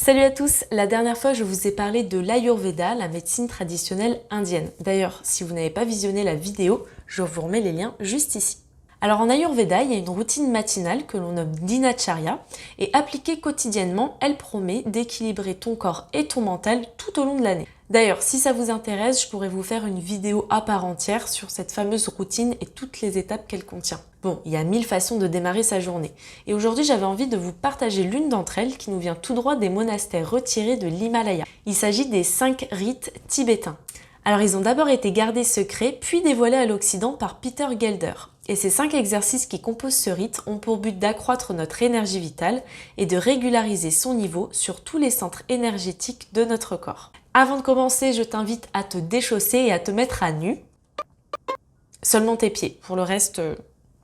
Salut à tous, la dernière fois je vous ai parlé de l'Ayurveda, la médecine traditionnelle indienne. D'ailleurs, si vous n'avez pas visionné la vidéo, je vous remets les liens juste ici. Alors en Ayurveda, il y a une routine matinale que l'on nomme Dinacharya et appliquée quotidiennement, elle promet d'équilibrer ton corps et ton mental tout au long de l'année. D'ailleurs, si ça vous intéresse, je pourrais vous faire une vidéo à part entière sur cette fameuse routine et toutes les étapes qu'elle contient. Bon, il y a 1000 façons de démarrer sa journée. Et aujourd'hui, j'avais envie de vous partager l'une d'entre elles qui nous vient tout droit des monastères retirés de l'Himalaya. Il s'agit des 5 rites tibétains. Alors, ils ont d'abord été gardés secrets, puis dévoilés à l'Occident par Peter Gelder. Et ces 5 exercices qui composent ce rite ont pour but d'accroître notre énergie vitale et de régulariser son niveau sur tous les centres énergétiques de notre corps. Avant de commencer, je t'invite à te déchausser et à te mettre à nu. Seulement tes pieds. Pour le reste,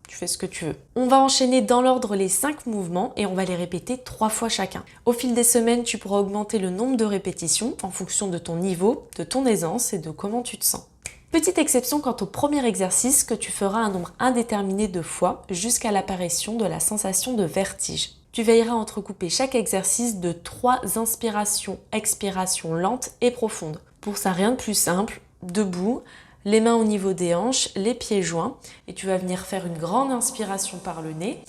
tu fais ce que tu veux. On va enchaîner dans l'ordre les 5 mouvements et on va les répéter 3 fois chacun. Au fil des semaines, tu pourras augmenter le nombre de répétitions en fonction de ton niveau, de ton aisance et de comment tu te sens. Petite exception quant au premier exercice que tu feras un nombre indéterminé de fois jusqu'à l'apparition de la sensation de vertige. Tu veilleras à entrecouper chaque exercice de 3 inspirations-expirations lentes et profondes. Pour ça, rien de plus simple, debout, les mains au niveau des hanches, les pieds joints, et tu vas venir faire une grande inspiration par le nez.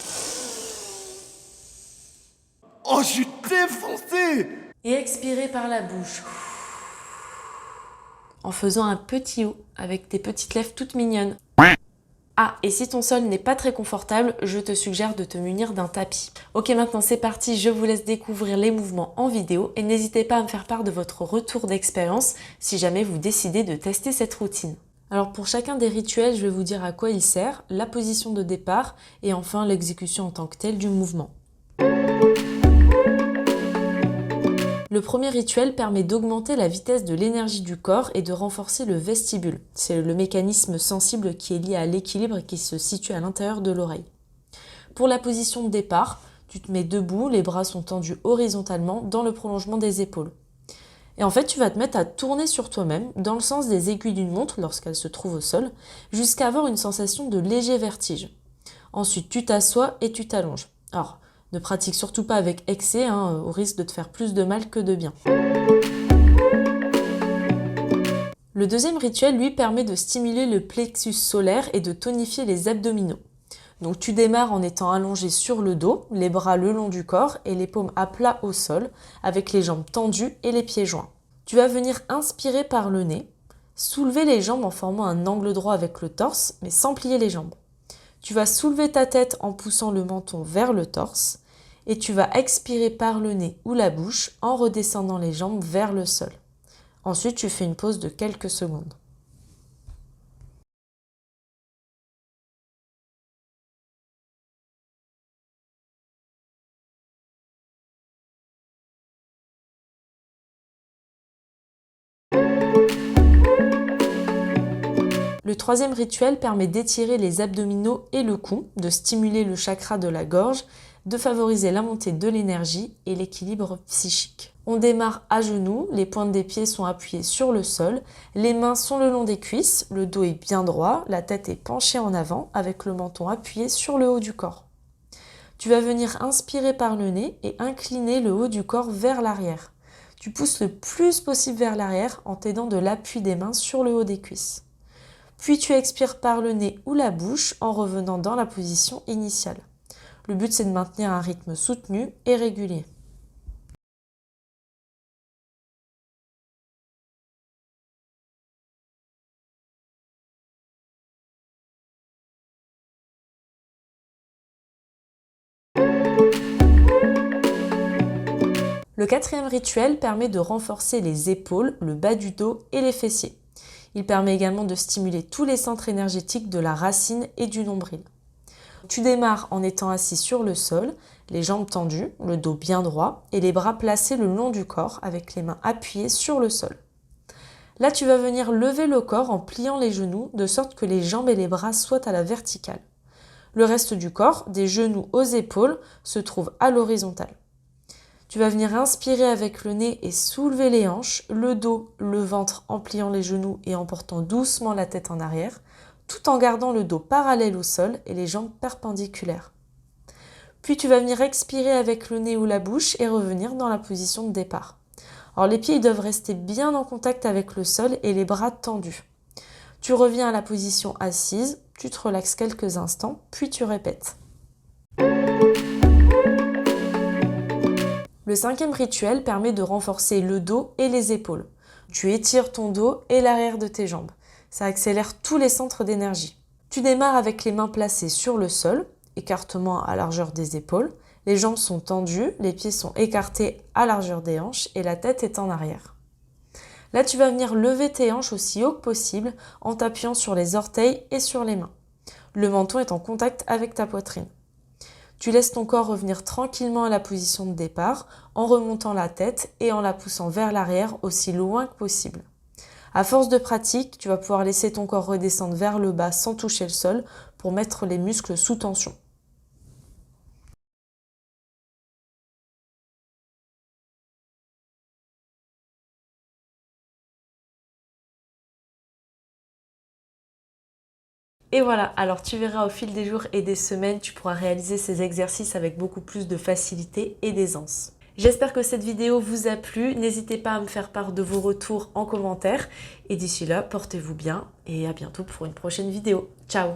Oh, je suis défoncé! Et expirer par la bouche. En faisant un petit O avec tes petites lèvres toutes mignonnes. Ah, et si ton sol n'est pas très confortable, je te suggère de te munir d'un tapis. Ok, maintenant c'est parti, je vous laisse découvrir les mouvements en vidéo et n'hésitez pas à me faire part de votre retour d'expérience si jamais vous décidez de tester cette routine. Alors pour chacun des rituels, je vais vous dire à quoi il sert, la position de départ et enfin l'exécution en tant que telle du mouvement. Le premier rituel permet d'augmenter la vitesse de l'énergie du corps et de renforcer le vestibule. C'est le mécanisme sensible qui est lié à l'équilibre et qui se situe à l'intérieur de l'oreille. Pour la position de départ, tu te mets debout, les bras sont tendus horizontalement dans le prolongement des épaules. Et en fait, tu vas te mettre à tourner sur toi-même dans le sens des aiguilles d'une montre lorsqu'elle se trouve au sol, jusqu'à avoir une sensation de léger vertige. Ensuite, tu t'assois et tu t'allonges. Alors, ne pratique surtout pas avec excès, au risque de te faire plus de mal que de bien. Le deuxième rituel, lui, permet de stimuler le plexus solaire et de tonifier les abdominaux. Donc tu démarres en étant allongé sur le dos, les bras le long du corps et les paumes à plat au sol, avec les jambes tendues et les pieds joints. Tu vas venir inspirer par le nez, soulever les jambes en formant un angle droit avec le torse, mais sans plier les jambes. Tu vas soulever ta tête en poussant le menton vers le torse et tu vas expirer par le nez ou la bouche en redescendant les jambes vers le sol. Ensuite, tu fais une pause de quelques secondes. Le troisième rituel permet d'étirer les abdominaux et le cou, de stimuler le chakra de la gorge, de favoriser la montée de l'énergie et l'équilibre psychique. On démarre à genoux, les pointes des pieds sont appuyées sur le sol, les mains sont le long des cuisses, le dos est bien droit, la tête est penchée en avant avec le menton appuyé sur le haut du corps. Tu vas venir inspirer par le nez et incliner le haut du corps vers l'arrière. Tu pousses le plus possible vers l'arrière en t'aidant de l'appui des mains sur le haut des cuisses. Puis tu expires par le nez ou la bouche en revenant dans la position initiale. Le but, c'est de maintenir un rythme soutenu et régulier. Le quatrième rituel permet de renforcer les épaules, le bas du dos et les fessiers. Il permet également de stimuler tous les centres énergétiques de la racine et du nombril. Tu démarres en étant assis sur le sol, les jambes tendues, le dos bien droit et les bras placés le long du corps avec les mains appuyées sur le sol. Là, tu vas venir lever le corps en pliant les genoux de sorte que les jambes et les bras soient à la verticale. Le reste du corps, des genoux aux épaules, se trouve à l'horizontale. Tu vas venir inspirer avec le nez et soulever les hanches, le dos, le ventre en pliant les genoux et en portant doucement la tête en arrière, tout en gardant le dos parallèle au sol et les jambes perpendiculaires. Puis tu vas venir expirer avec le nez ou la bouche et revenir dans la position de départ. Alors les pieds ils doivent rester bien en contact avec le sol et les bras tendus. Tu reviens à la position assise, tu te relaxes quelques instants, puis tu répètes. Le 5e rituel permet de renforcer le dos et les épaules. Tu étires ton dos et l'arrière de tes jambes. Ça accélère tous les centres d'énergie. Tu démarres avec les mains placées sur le sol, écartement à largeur des épaules. Les jambes sont tendues, les pieds sont écartés à largeur des hanches et la tête est en arrière. Là, tu vas venir lever tes hanches aussi haut que possible en t'appuyant sur les orteils et sur les mains. Le menton est en contact avec ta poitrine. Tu laisses ton corps revenir tranquillement à la position de départ en remontant la tête et en la poussant vers l'arrière aussi loin que possible. À force de pratique, tu vas pouvoir laisser ton corps redescendre vers le bas sans toucher le sol pour mettre les muscles sous tension. Et voilà, alors tu verras au fil des jours et des semaines, tu pourras réaliser ces exercices avec beaucoup plus de facilité et d'aisance. J'espère que cette vidéo vous a plu, n'hésitez pas à me faire part de vos retours en commentaire. Et d'ici là, portez-vous bien et à bientôt pour une prochaine vidéo. Ciao!